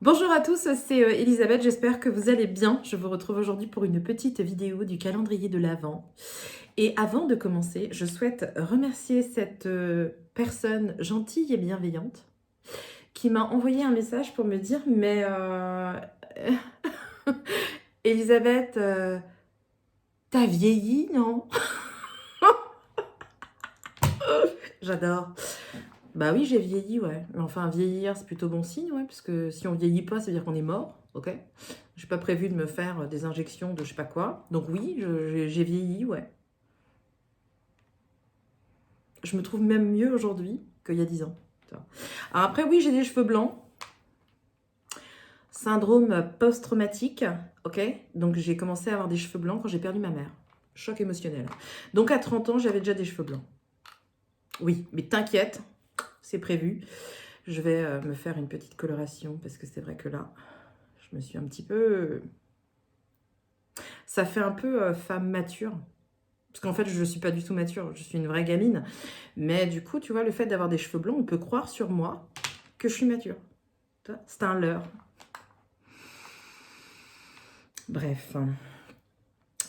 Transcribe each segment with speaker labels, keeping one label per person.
Speaker 1: Bonjour à tous, c'est Elisabeth, j'espère que vous allez bien. Je vous retrouve aujourd'hui pour une petite vidéo du calendrier de l'Avent. Et avant de commencer, je souhaite remercier cette personne gentille et bienveillante qui m'a envoyé un message pour me dire mais Elisabeth, t'as vieilli, non? J'adore. Bah oui, j'ai vieilli, ouais. Mais enfin, vieillir, c'est plutôt bon signe, ouais, parce que si on vieillit pas, ça veut dire qu'on est mort, ok? J'ai pas prévu de me faire des injections de je sais pas quoi. Donc oui, j'ai vieilli, ouais. Je me trouve même mieux aujourd'hui qu'il y a 10 ans. Alors après, oui, j'ai des cheveux blancs. Syndrome post-traumatique, ok? Donc j'ai commencé à avoir des cheveux blancs quand j'ai perdu ma mère. Choc émotionnel. Donc à 30 ans, j'avais déjà des cheveux blancs. Oui, mais t'inquiète, c'est prévu. Je vais me faire une petite coloration parce que c'est vrai que là, je me suis un petit peu... Ça fait un peu femme mature. Parce qu'en fait, je ne suis pas du tout mature, je suis une vraie gamine. Mais du coup, tu vois, le fait d'avoir des cheveux blancs, on peut croire sur moi que je suis mature. C'est un leurre. Bref.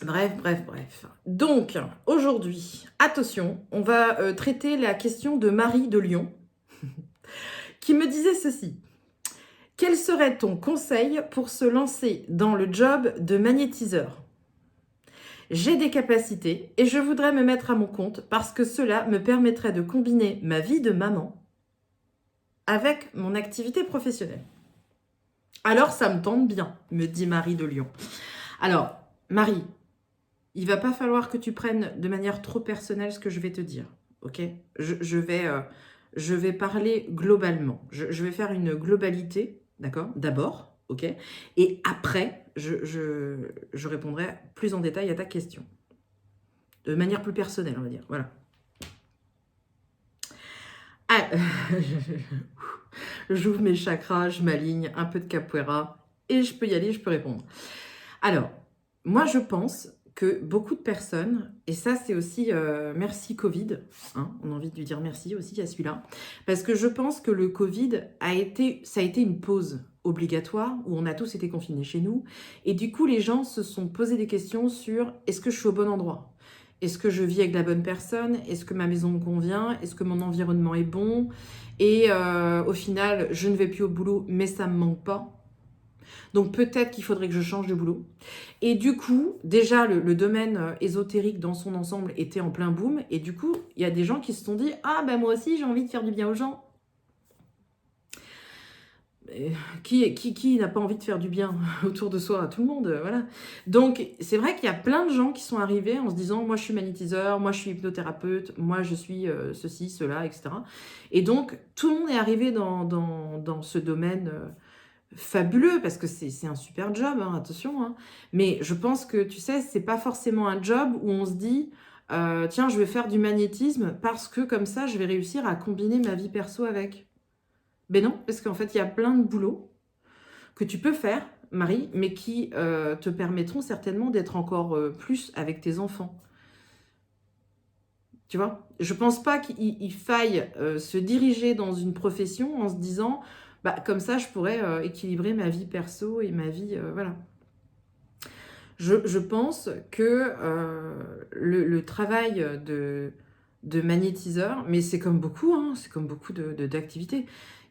Speaker 1: Bref. Donc, aujourd'hui, attention, on va traiter la question de Marie de Lyon, qui me disait ceci. Quel serait ton conseil pour se lancer dans le job de magnétiseur ? J'ai des capacités et je voudrais me mettre à mon compte parce que cela me permettrait de combiner ma vie de maman avec mon activité professionnelle. Alors ça me tente bien, me dit Marie de Lyon. Alors, Marie, il va pas falloir que tu prennes de manière trop personnelle ce que je vais te dire, ok ? Je vais parler globalement. Je vais faire une globalité, d'accord ? D'abord, ok ? Et après, je répondrai plus en détail à ta question. De manière plus personnelle, on va dire. Voilà. Ah, j'ouvre mes chakras, je m'aligne, un peu de capoeira, et je peux y aller, je peux répondre. Alors, moi je pense que beaucoup de personnes, et ça c'est aussi merci Covid, hein, on a envie de lui dire merci aussi à celui-là, parce que je pense que le Covid ça a été une pause obligatoire où on a tous été confinés chez nous, et du coup les gens se sont posé des questions sur est-ce que je suis au bon endroit ? Est-ce que je vis avec la bonne personne ? Est-ce que ma maison me convient ? Est-ce que mon environnement est bon ? Et au final, je ne vais plus au boulot, mais ça ne me manque pas. Donc peut-être qu'il faudrait que je change de boulot. Et du coup, déjà, le domaine ésotérique dans son ensemble était en plein boom. Et du coup, il y a des gens qui se sont dit « Ah, ben moi aussi, j'ai envie de faire du bien aux gens. » Qui n'a pas envie de faire du bien autour de soi à tout le monde, voilà. Donc, c'est vrai qu'il y a plein de gens qui sont arrivés en se disant « Moi, je suis magnétiseur, moi, je suis hypnothérapeute, moi, je suis ceci, cela, etc. » Et donc, tout le monde est arrivé dans ce domaine fabuleux, parce que c'est un super job, hein, attention. Hein. Mais je pense que, tu sais, c'est pas forcément un job où on se dit tiens, je vais faire du magnétisme parce que comme ça, je vais réussir à combiner ma vie perso avec. » Ben non, parce qu'en fait, il y a plein de boulots que tu peux faire, Marie, mais qui te permettront certainement d'être encore plus avec tes enfants. Tu vois, je pense pas qu'il faille se diriger dans une profession en se disant, bah, comme ça, je pourrais équilibrer ma vie perso et ma vie, voilà. Je pense que le travail de magnétiseur, mais c'est comme beaucoup, hein, c'est comme beaucoup d'activités.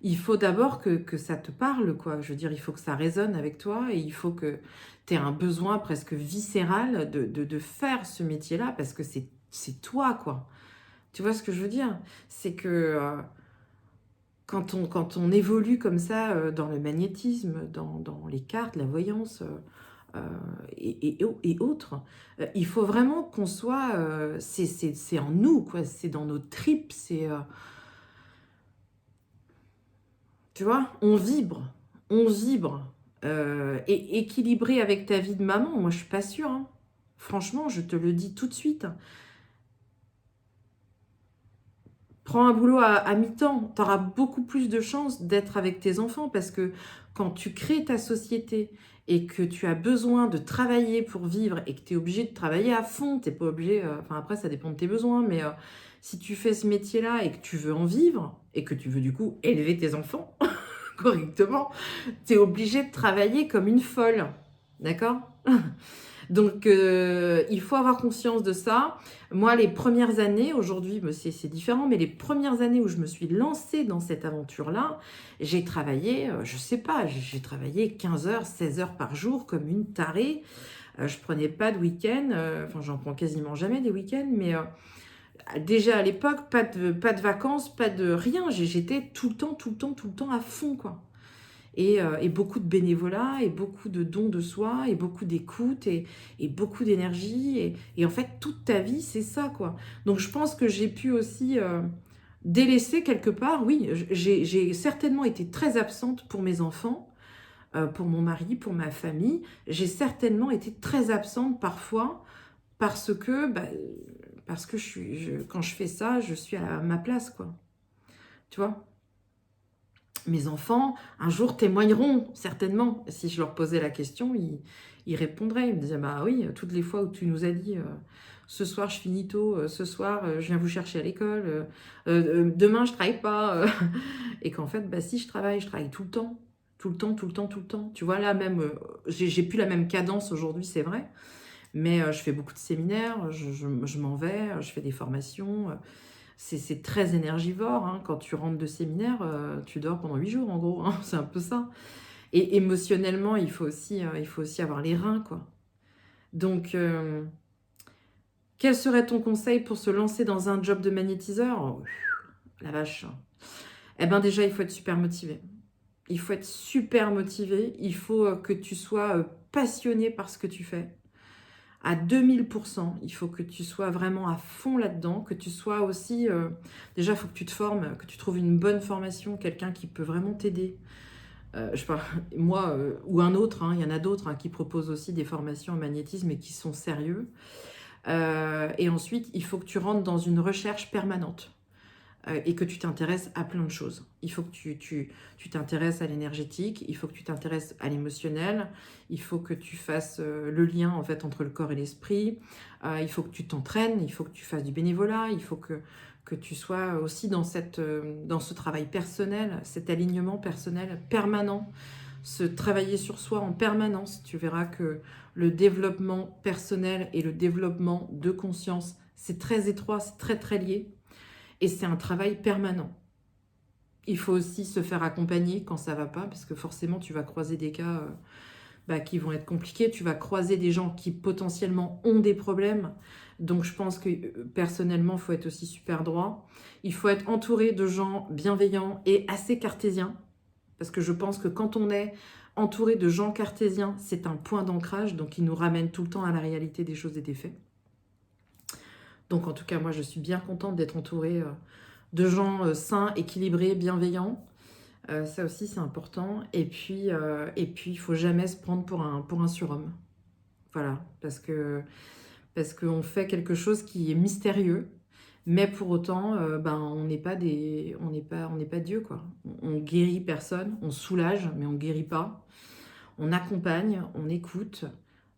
Speaker 1: Il faut d'abord que ça te parle, quoi. Je veux dire, il faut que ça résonne avec toi et il faut que tu aies un besoin presque viscéral de faire ce métier-là parce que c'est toi, quoi. Tu vois ce que je veux dire? C'est que quand on évolue comme ça dans le magnétisme, dans les cartes, la voyance et autres, il faut vraiment qu'on soit... c'est en nous, quoi. C'est dans nos tripes. Tu vois, on vibre. On vibre. Et équilibré avec ta vie de maman, moi je suis pas sûre. Hein. Franchement, je te le dis tout de suite. Prends un boulot à mi-temps, tu auras beaucoup plus de chances d'être avec tes enfants parce que quand tu crées ta société et que tu as besoin de travailler pour vivre et que tu es obligé de travailler à fond, tu n'es pas obligé, enfin après ça dépend de tes besoins, mais si tu fais ce métier-là et que tu veux en vivre et que tu veux du coup élever tes enfants, correctement, tu es obligé de travailler comme une folle. D'accord? Donc, il faut avoir conscience de ça. Moi, les premières années, aujourd'hui, c'est différent, mais les premières années où je me suis lancée dans cette aventure-là, j'ai travaillé, je sais pas, j'ai travaillé 15 heures, 16 heures par jour comme une tarée. Je prenais pas de week-end, enfin, j'en prends quasiment jamais des week-ends, mais déjà à l'époque, pas de vacances, pas de rien. J'étais tout le temps, tout le temps, tout le temps à fond, quoi. Et beaucoup de bénévolat, et beaucoup de dons de soi, et beaucoup d'écoute, et beaucoup d'énergie. Et en fait, toute ta vie, c'est ça, quoi. Donc, je pense que j'ai pu aussi délaisser quelque part. Oui, j'ai certainement été très absente pour mes enfants, pour mon mari, pour ma famille. J'ai certainement été très absente parfois parce que quand je fais ça, je suis à ma place, quoi. Tu vois? Mes enfants, un jour, témoigneront, certainement. Si je leur posais la question, ils répondraient. Ils me disaient, bah oui, toutes les fois où tu nous as dit, ce soir, je finis tôt, ce soir, je viens vous chercher à l'école, demain, je travaille pas. Et qu'en fait, bah si, je travaille tout le temps. Tout le temps, tout le temps, tout le temps. Tu vois, là, même, j'ai plus la même cadence aujourd'hui, c'est vrai. Mais je fais beaucoup de séminaires, je m'en vais, je fais des formations. C'est très énergivore, hein. Quand tu rentres de séminaire, tu dors pendant 8 jours, en gros, hein. C'est un peu ça. Et émotionnellement, il faut aussi avoir les reins, quoi. Donc, quel serait ton conseil pour se lancer dans un job de magnétiseur? Oh, la vache. Eh bien déjà, il faut être super motivé. Il faut être super motivé. Il faut que tu sois passionné par ce que tu fais. À 2000%, il faut que tu sois vraiment à fond là-dedans, que tu sois aussi... déjà, il faut que tu te formes, que tu trouves une bonne formation, quelqu'un qui peut vraiment t'aider. Je parle, moi, ou un autre, hein, il y en a d'autres hein, qui proposent aussi des formations en magnétisme et qui sont sérieux. Et ensuite, il faut que tu rentres dans une recherche permanente. Et que tu t'intéresses à plein de choses. Il faut que tu t'intéresses à l'énergétique, il faut que tu t'intéresses à l'émotionnel, il faut que tu fasses le lien en fait entre le corps et l'esprit, il faut que tu t'entraînes, il faut que tu fasses du bénévolat, il faut que tu sois aussi dans ce travail personnel, cet alignement personnel permanent, se travailler sur soi en permanence. Tu verras que le développement personnel et le développement de conscience, c'est très étroit, c'est très très lié. Et c'est un travail permanent. Il faut aussi se faire accompagner quand ça ne va pas, parce que forcément, tu vas croiser des cas qui vont être compliqués. Tu vas croiser des gens qui potentiellement ont des problèmes. Donc, je pense que personnellement, il faut être aussi super droit. Il faut être entouré de gens bienveillants et assez cartésiens. Parce que je pense que quand on est entouré de gens cartésiens, c'est un point d'ancrage. Donc, ils nous ramènent tout le temps à la réalité des choses et des faits. Donc, en tout cas, moi, je suis bien contente d'être entourée de gens sains, équilibrés, bienveillants. Ça aussi, c'est important. Et puis, il faut jamais se prendre pour un surhomme. Voilà, parce qu'on fait quelque chose qui est mystérieux, mais pour autant, on n'est pas Dieu, quoi. On guérit personne, on soulage, mais on guérit pas. On accompagne, on écoute,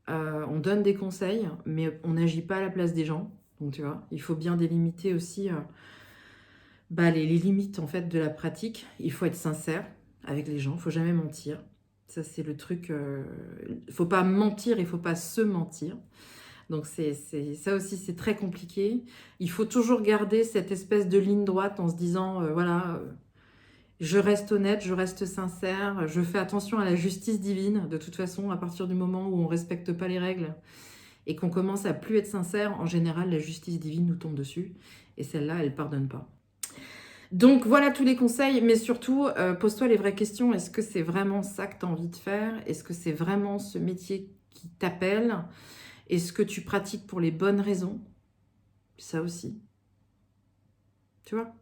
Speaker 1: on donne des conseils, mais on n'agit pas à la place des gens. Donc, tu vois, il faut bien délimiter aussi les limites en fait de la pratique. Il faut être sincère avec les gens, il faut jamais mentir. Ça, c'est le truc. Il faut pas mentir, il faut pas se mentir. Donc, ça aussi, c'est très compliqué. Il faut toujours garder cette espèce de ligne droite en se disant, je reste honnête, je reste sincère, je fais attention à la justice divine. De toute façon, à partir du moment où on ne respecte pas les règles et qu'on commence à plus être sincère, en général, la justice divine nous tombe dessus. Et celle-là, elle ne pardonne pas. Donc voilà tous les conseils, mais surtout, pose-toi les vraies questions. Est-ce que c'est vraiment ça que tu as envie de faire? Est-ce que c'est vraiment ce métier qui t'appelle? Est-ce que tu pratiques pour les bonnes raisons? Ça aussi. Tu vois?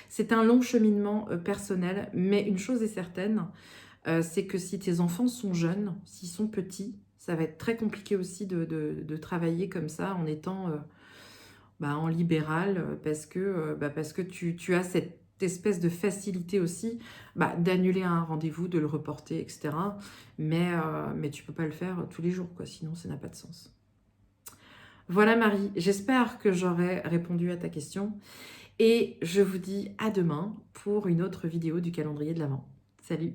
Speaker 1: C'est un long cheminement personnel, mais une chose est certaine, c'est que si tes enfants sont jeunes, s'ils sont petits, ça va être très compliqué aussi de travailler comme ça en étant en libéral, parce que tu as cette espèce de facilité aussi d'annuler un rendez-vous, de le reporter, etc. Mais tu ne peux pas le faire tous les jours, quoi, sinon ça n'a pas de sens. Voilà Marie, j'espère que j'aurai répondu à ta question et je vous dis à demain pour une autre vidéo du calendrier de l'Avent. Salut!